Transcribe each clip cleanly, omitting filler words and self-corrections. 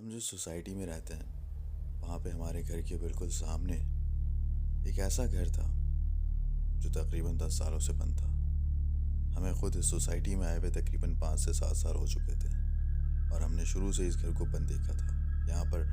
हम जिस सोसाइटी में रहते हैं वहाँ पे हमारे घर के बिल्कुल सामने एक ऐसा घर था जो तकरीबन 10 सालों से बंद था। हमें खुद इस सोसाइटी में आए हुए तकरीबन 5 से 7 साल हो चुके थे और हमने शुरू से इस घर को बंद देखा था। यहाँ पर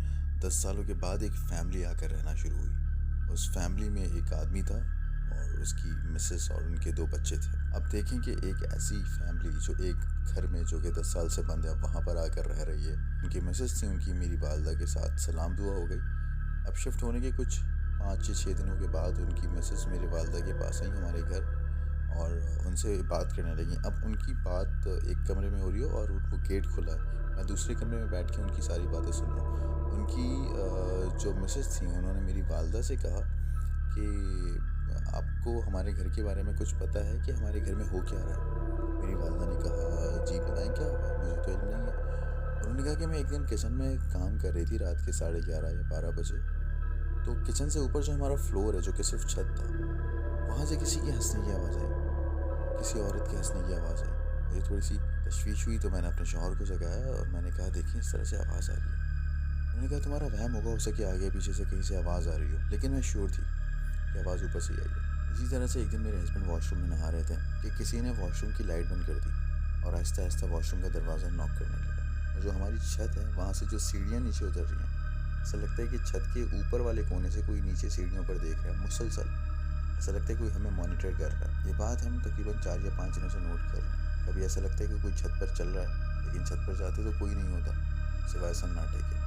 10 सालों के बाद एक फैमिली आकर रहना शुरू हुई। उस फैमिली में एक आदमी था और उसकी मिसेस और उनके 2 बच्चे थे। अब देखें कि एक ऐसी फैमिली जो एक घर में जो कि 10 साल से बंद है वहाँ पर आकर रह रही है। उनकी मिसेस थी, उनकी मेरी वालदा के साथ सलाम दुआ हो गई। अब शिफ्ट होने के कुछ 5 से 6 दिनों के बाद उनकी मिसेस मेरी वालदा के पास आई हमारे घर और उनसे बात करने लगी। अब उनकी बात एक कमरे में हो रही है और वो गेट खुला है। मैं दूसरे कमरे में बैठ के उनकी सारी बातें सुन रहा हूँ। उनकी जो मिसेस थी उन्होंने मेरी वालदा से कहा कि आपको हमारे घर के बारे में कुछ पता है कि हमारे घर में हो क्या रहा है? मेरी वालदा ने कहा जी बताएं क्या हुआ है, मुझे तो इल्म नहीं है। उन्होंने कहा कि मैं एक दिन किचन में काम कर रही थी रात के 11:30 या 12 बजे। तो किचन से ऊपर जो हमारा फ्लोर है जो कि सिर्फ छत था, वहाँ से किसी की हंसने की आवाज़ आई, किसी औरत की हंसने की आवाज़ आई। मुझे थोड़ी सी तशवीश हुई तो मैंने अपने शौहर को जगाया और मैंने कहा देखिए इस तरह से आवाज़ आ रही है। उन्होंने कहा तुम्हारा वहम होगा, हो सके आगे पीछे से कहीं से आवाज़ आ रही हो, लेकिन मैं श्योर थी कि आवाज़ ऊपर से ही आई है। इसी तरह से एक दिन मेरे हस्बैंड वॉशरूम में नहा रहे थे कि किसी ने वॉशरूम की लाइट बंद कर दी और आहिस्ता आहिस्ता वॉशरूम का दरवाज़ा नॉक करने लगा। और जो हमारी छत है वहाँ से जो सीढ़ियाँ नीचे उतर रही हैं, ऐसा लगता है कि छत के ऊपर वाले कोने से कोई नीचे सीढ़ियों पर देख रहा है मुसलसल। ऐसा लगता है कोई हमें मॉनिटर कर रहा है। ये बात हम तकरीबन 4 या 5 दिनों से नोट कर रहे हैं। कभी ऐसा लगता है कि कोई छत पर चल रहा है, लेकिन छत पर जाते तो कोई नहीं होता सिवाय सन्नाटे के।